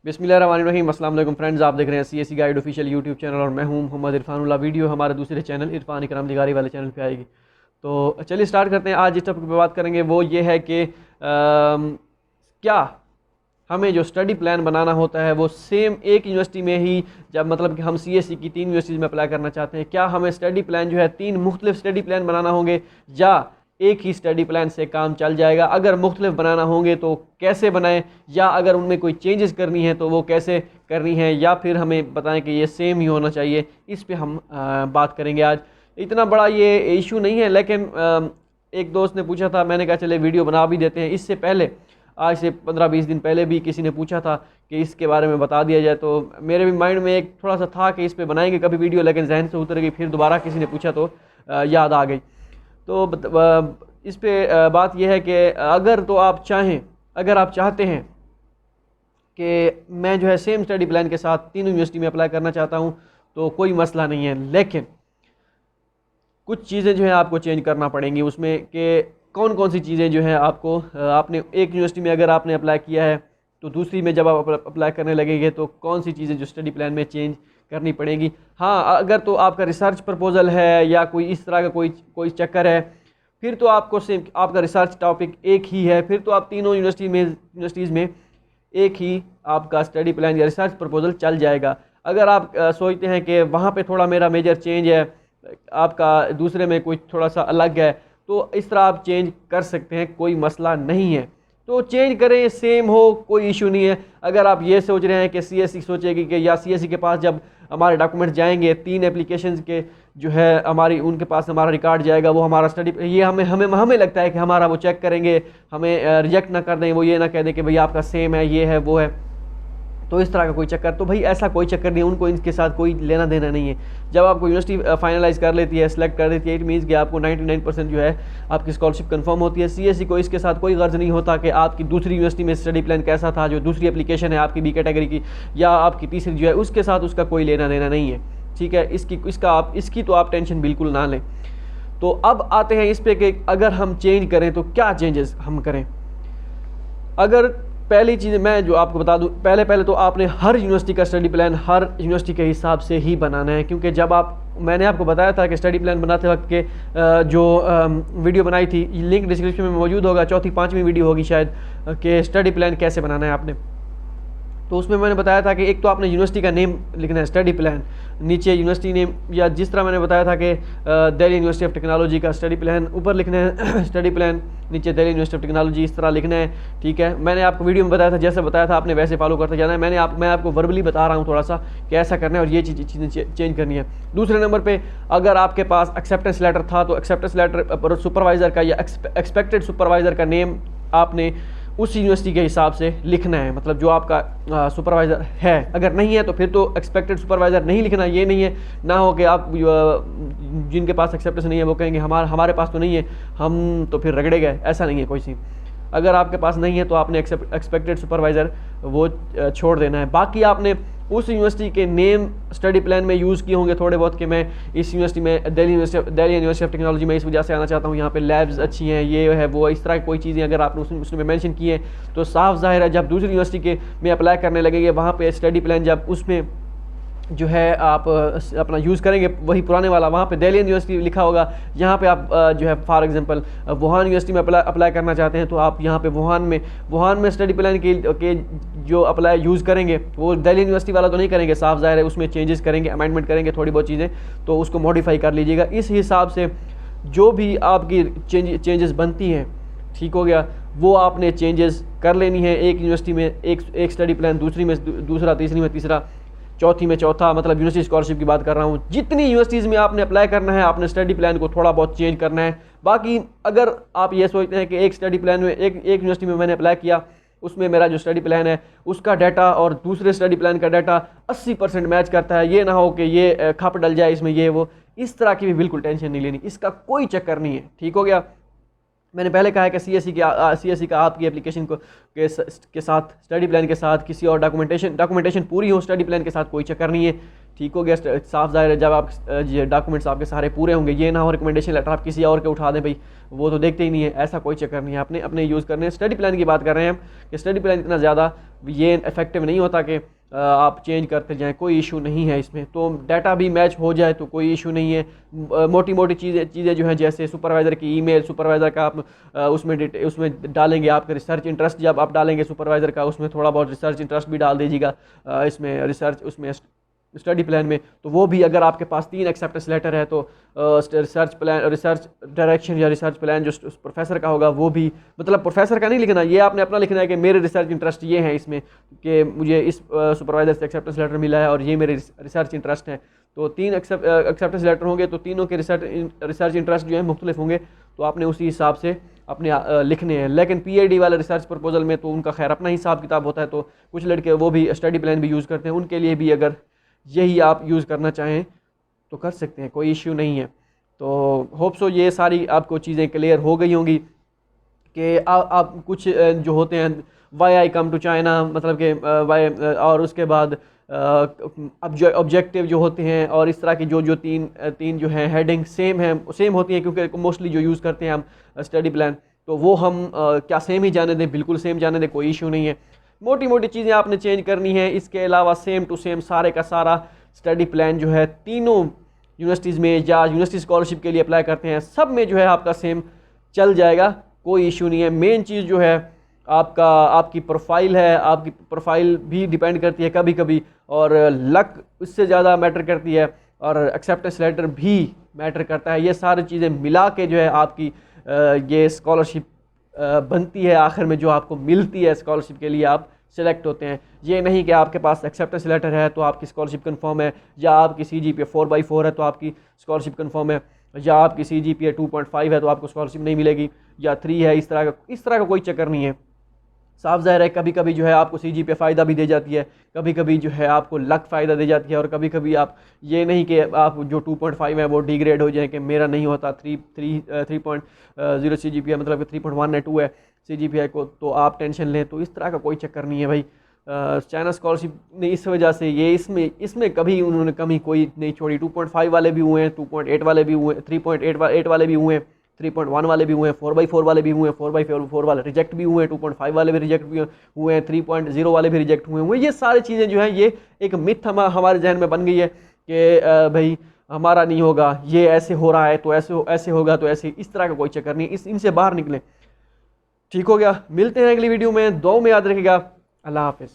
बिस्मिल्लाहिर्रहमानिर्रहीम। अस्सलाम वालेकुम फ्रेंड्स, आप देख रहे हैं CSC guide official YouTube channel और मैं हूं मोहम्मद इरफानुल्लाह। वीडियो हमारे दूसरे चैनल इरफान इकराम दिगारी वाले चैनल पे आएगी। तो चलिए स्टार्ट करते हैं। आज जिस टॉपिक पे बात करेंगे वो ये है कि क्या हमें जो स्टडी प्लान बनाना होता है वो सेम एक यूनिवर्सिटी में ही, जब मतलब कि हम सीएससी की 3 यूनिवर्सिटीज़ में अप्लाई करना चाहते हैं, क्या हमें स्टडी प्लान जो है 3 मुख्तलिफ स्टडी प्लान बनाना होंगे या एक ही स्टडी प्लान से काम चल जाएगा? अगर मुख्तलिफ बनाना होंगे तो कैसे बनाएं, या अगर उनमें कोई चेंजेस करनी है तो वो कैसे करनी है, या फिर हमें बताएं कि ये सेम ही होना चाहिए। इस पे हम बात करेंगे आज। इतना बड़ा ये इशू नहीं है, लेकिन एक दोस्त ने पूछा था, मैंने कहा चले वीडियो बना भी देते हैं। इससे पहले आज से 15-20 दिन पहले भी किसी ने पूछा था कि इसके बारे में बता दिया जाए, तो मेरे भी माइंड में एक थोड़ा सा था कि इस पे बनाएंगे कभी वीडियो, लेकिन जहन से उतर गई। फिर दोबारा किसी ने पूछा तो याद आ गई। तो इस पे बात यह है कि अगर तो आप चाहें, अगर आप चाहते हैं कि मैं जो है सेम स्टडी प्लान के साथ 3 यूनिवर्सिटी में अप्लाई करना चाहता हूं, तो कोई मसला नहीं है, लेकिन कुछ चीज़ें जो है आपको चेंज करना पड़ेंगी उसमें। कि कौन कौन सी चीज़ें जो है आपको, आपने एक यूनिवर्सिटी में अगर आपने अप्लाई किया है तो दूसरी में जब आप अप्लाई करने लगेंगे तो कौन सी चीज़ें जो स्टडी प्लान में चेंज करनी पड़ेंगी। हाँ, अगर तो आपका रिसर्च प्रपोजल है या कोई इस तरह का कोई चक्कर है, फिर तो आपको सेम, आपका रिसर्च टॉपिक एक ही है, फिर तो आप तीनों यूनिवर्सिटीज़ में एक ही आपका स्टडी प्लान या रिसर्च प्रपोजल चल जाएगा। अगर आप सोचते हैं कि वहाँ पे थोड़ा मेरा मेजर चेंज है, आपका दूसरे में कोई थोड़ा सा अलग है, तो इस तरह आप चेंज कर सकते हैं, कोई मसला नहीं है। तो चेंज करें, सेम हो, कोई इशू नहीं है। अगर आप ये सोच रहे हैं कि सीएससी सोचेगी कि, या सीएससी के पास जब हमारे डॉक्यूमेंट जाएंगे 3 एप्लीकेशंस के जो है हमारी, उनके पास हमारा रिकॉर्ड जाएगा, वो हमारा स्टडी, ये हमें लगता है कि हमारा वो चेक करेंगे, हमें रिजेक्ट ना कर दें, वो ये ना कह दें कि भाई आपका सेम है, ये है, वो है। तो इस तरह का कोई चक्कर, तो भाई ऐसा कोई चक्कर नहीं है, उनको इनके साथ कोई लेना देना नहीं है। जब आपको यूनिवर्सिटी फाइनलाइज कर लेती है, सेलेक्ट कर देती है, इट मीन्स कि आपको 99% जो है आपकी स्कॉलरशिप कंफर्म होती है। सीएससी को इसके साथ कोई गर्ज नहीं होता कि आपकी दूसरी यूनिवर्सिटी में स्टडी प्लान कैसा था, जो दूसरी एप्लीकेशन है आपकी बी कैटेगरी की या आपकी तीसरी जो है, उसके साथ उसका कोई लेना देना नहीं है। ठीक है, इसकी तो आप टेंशन बिल्कुल ना लें। तो अब आते हैं इस पे कि अगर हम चेंज करें तो क्या चेंजेस हम करें। अगर पहली चीज़ मैं जो आपको बता दूं, पहले तो आपने हर यूनिवर्सिटी का स्टडी प्लान हर यूनिवर्सिटी के हिसाब से ही बनाना है। क्योंकि जब मैंने आपको बताया था कि स्टडी प्लान बनाते वक्त के जो वीडियो बनाई थी, लिंक डिस्क्रिप्शन में मौजूद होगा, 4थी-5वीं वीडियो होगी शायद, कि स्टडी प्लान कैसे बनाना है आपने। तो उसमें मैंने बताया था कि एक तो आपने यूनिवर्सिटी का नेम लिखना है, स्टडी प्लान, नीचे यूनिवर्सिटी नेम, या जिस तरह मैंने बताया था कि दिल्ली यूनिवर्सिटी ऑफ टेक्नोलॉजी का स्टडी प्लान ऊपर लिखना है स्टडी प्लान, नीचे दिल्ली यूनिवर्सिटी ऑफ टेक्नोलॉजी, इस तरह लिखना है। ठीक है, मैंने आपको वीडियो में बताया था, जैसे बताया था आपने वैसे फॉलो करते जाना है। मैं आपको वर्बली बता रहा हूँ थोड़ा सा कि ऐसा करना है और ये चीज़ें चेंज करनी है। दूसरे नंबर पर, अगर आपके पास एक्सेप्टेंस लेटर था तो एक्सेप्टेंस लेटर सुपरवाइज़र का या एक्सपेक्टेड सुपरवाइज़र का नेम आपने उस यूनिवर्सिटी के हिसाब से लिखना है, मतलब जो आपका सुपरवाइज़र है। अगर नहीं है तो फिर तो एक्सपेक्टेड सुपरवाइज़र नहीं लिखना। ये नहीं है ना हो कि आप जिनके पास एक्सेप्टेंस नहीं है वो कहेंगे हमारे पास तो नहीं है, हम तो फिर रगड़े गए। ऐसा नहीं है कोई सी। अगर आपके पास नहीं है तो आपने एक्सपेक्टेड सुपरवाइज़र वो छोड़ देना है। बाकी आपने उस यूनिवर्सिटी के नेम स्टडी प्लान में यूज़ किए होंगे थोड़े बहुत, कि मैं इस यूनिवर्सिटी में दिल्ली यूनिवर्सिटी ऑफ टेक्नोलॉजी में इस वजह से आना चाहता हूँ, यहाँ पे लैब्स अच्छी हैं, ये है वो, इस तरह की कोई चीज़ें अगर आपने उसमें मेंशन की है तो साफ ज़ाहिर है जब दूसरी यूनिवर्सिटी के में अप्लाई करने लगेंगे, वहाँ पे स्टडी प्लान जब उसमें जो है आप अपना यूज़ करेंगे वही पुराने वाला, वहाँ पे दिल्ली यूनिवर्सिटी लिखा होगा। यहाँ पे आप जो है फॉर एग्जांपल वुहान यूनिवर्सिटी में अप्लाई करना चाहते हैं तो आप यहाँ पे वुहान में स्टडी प्लान के जो अप्लाई यूज़ करेंगे वो दिल्ली यूनिवर्सिटी वाला तो नहीं करेंगे, साफ ज़ाहिर है उसमें चेंजेस करेंगे, अमेंडमेंट करेंगे थोड़ी बहुत चीज़ें, तो उसको मॉडिफाई कर लीजिएगा। इस हिसाब से जो भी आपकी चेंजेस बनती हैं, ठीक हो गया, वो आपने चेंजेस कर लेनी है। एक यूनिवर्सिटी में एक स्टडी प्लान, दूसरी में दूसरा, तीसरी में तीसरा, चौथी में चौथा, मतलब यूनिवर्सिटी स्कॉलरशिप की बात कर रहा हूँ। जितनी यूनिवर्सिटीज़ में आपने अप्लाई करना है, आपने स्टडी प्लान को थोड़ा बहुत चेंज करना है। बाकी अगर आप ये सोचते हैं कि एक स्टडी प्लान में एक यूनिवर्सिटी में मैंने अप्लाई किया, उसमें मेरा जो स्टडी प्लान है उसका डाटा और दूसरे स्टडी प्लान का डाटा 80% मैच करता है, ये ना हो कि ये खप डल जाए इसमें, ये वो, इस तरह की भी बिल्कुल टेंशन नहीं लेनी, इसका कोई चक्कर नहीं है। ठीक हो गया। मैंने पहले कहा है कि सीएससी का आपकी एप्लीकेशन के साथ स्टडी प्लान के साथ किसी और डॉक्यूमेंटेशन पूरी हो, स्टडी प्लान के साथ कोई चक्कर नहीं है। ठीक हो गया, साफ ज़ाहिर है जब आप ये डॉक्यूमेंट्स आपके सारे पूरे होंगे, ये ना हो रिकमेंडेशन लेटर आप किसी और के उठा दें भाई, वो तो देखते ही नहीं है, ऐसा कोई चक्कर नहीं है, आपने अपने यूज़ करने हैं। स्टडी प्लान की बात कर रहे हैं हम कि स्टडी प्लान इतना ज़्यादा ये इफेक्टिव नहीं होता कि आप चेंज करते जाएं, कोई इशू नहीं है इसमें, तो डाटा भी मैच हो जाए तो कोई इशू नहीं है। मोटी मोटी चीज़ें जो हैं जैसे सुपरवाइज़र की ईमेल, सुपरवाइज़र का आप उसमें डालेंगे, आपका रिसर्च इंटरेस्ट जब आप डालेंगे सुपरवाइज़र का, उसमें थोड़ा बहुत रिसर्च इंटरेस्ट भी डाल दीजिएगा इसमें रिसर्च उसमें स्टडी प्लान में, तो वो भी अगर आपके पास 3 एक्सेप्टेंस लेटर है तो रिसर्च प्लान, रिसर्च डायरेक्शन या रिसर्च प्लान जो प्रोफेसर का होगा वो भी, मतलब प्रोफेसर का नहीं लिखना, ये आपने अपना लिखना है कि मेरे रिसर्च इंटरेस्ट ये हैं इसमें, कि मुझे इस सुपरवाइजर से एक्सेप्टेंस लेटर मिला है और ये मेरे रिसर्च इंटरेस्ट हैं। तो 3 एक्सेप्टेंस लेटर होंगे तो तीनों के रिसर्च इंटरेस्ट जो है मुख्तलिफ होंगे, तो आपने उसी हिसाब से अपने लिखने हैं। लेकिन PhD वाले रिसर्च प्रपोजल में तो उनका खैर अपना हिसाब किताब होता है, तो कुछ लड़के वो भी स्टडी प्लान भी यूज़ करते हैं, उनके लिए भी अगर यही आप यूज़ करना चाहें तो कर सकते हैं, कोई इश्यू नहीं है। तो होप सो ये सारी आपको चीज़ें क्लियर हो गई होंगी कि आप कुछ जो होते हैं why I come to China, मतलब कि वाई, और उसके बाद ऑब्जेक्टिव जो होते हैं, और इस तरह की जो तीन जो हैं हेडिंग सेम होती हैं, क्योंकि मोस्टली जो यूज़ करते हैं हम स्टडी प्लान, तो वो हम क्या सेम ही जाने दें, बिल्कुल सेम जाने दें, कोई इशू नहीं है। मोटी मोटी चीज़ें आपने चेंज करनी है, इसके अलावा सेम टू सेम सारे का सारा स्टडी प्लान जो है तीनों यूनिवर्सिटीज़ में या यूनिवर्सिटी स्कॉलरशिप के लिए अप्लाई करते हैं सब में जो है आपका सेम चल जाएगा, कोई इशू नहीं है। मेन चीज़ जो है आपकी प्रोफाइल है, आपकी प्रोफाइल भी डिपेंड करती है कभी कभी, और लक उससे ज़्यादा मैटर करती है, और एक्सेप्टेंस लेटर भी मैटर करता है। ये सारी चीज़ें मिला के जो है आपकी ये स्कॉलरशिप बनती है, आखिर में जो आपको मिलती है स्कॉलरशिप के लिए आप सिलेक्ट होते हैं। ये नहीं कि आपके पास एक्सेप्टेंस लेटर है तो आपकी स्कॉलरशिप कंफर्म है, या आपकी CGPA 4/4 है तो आपकी स्कॉलरशिप कंफर्म है, या आपकी CGPA 2.5 है तो आपको स्कॉलरशिप नहीं मिलेगी, या 3 है, इस तरह का कोई चक्कर नहीं है। साफ ज़ाहिर है कभी कभी जो है आपको CGPA फ़ायदा भी दे जाती है, कभी कभी जो है आपको लक फ़ायदा दे जाती है, और कभी कभी आप ये नहीं कि आप जो 2.5 है वो डिग्रेड हो जाए कि मेरा नहीं होता 3.0 CGPA, मतलब कि 3.1 है, 2 है CGPA को, तो आप टेंशन लें, तो इस तरह का कोई चक्कर नहीं है भाई। चाइना स्कॉलरशिप ने इस वजह से ये इसमें कभी उन्होंने कमी कोई नहीं छोड़ी। 2.5 वाले भी हुए हैं, 2.8 वाले भी हुए, 3.8 वाले भी हुए हैं, 3.1 वाले भी हुए हैं, 4/4 वाले भी हुए हैं, 4/4 वाले रिजेक्ट भी हुए हैं, 2.5 वाले भी रिजेक्ट भी हुए हैं, 3.0 वाले भी रिजेक्ट हुए हैं। ये सारी चीज़ें जो हैं, ये एक मिथ हमारे जहन में बन गई है कि भाई हमारा नहीं होगा, ये ऐसे हो रहा है तो ऐसे होगा, तो ऐसे, इस तरह का कोई चक्कर नहीं, इनसे बाहर निकलें। ठीक हो गया, मिलते हैं अगली वीडियो में, दुआ में याद रखिएगा, अल्लाह हाफिज़।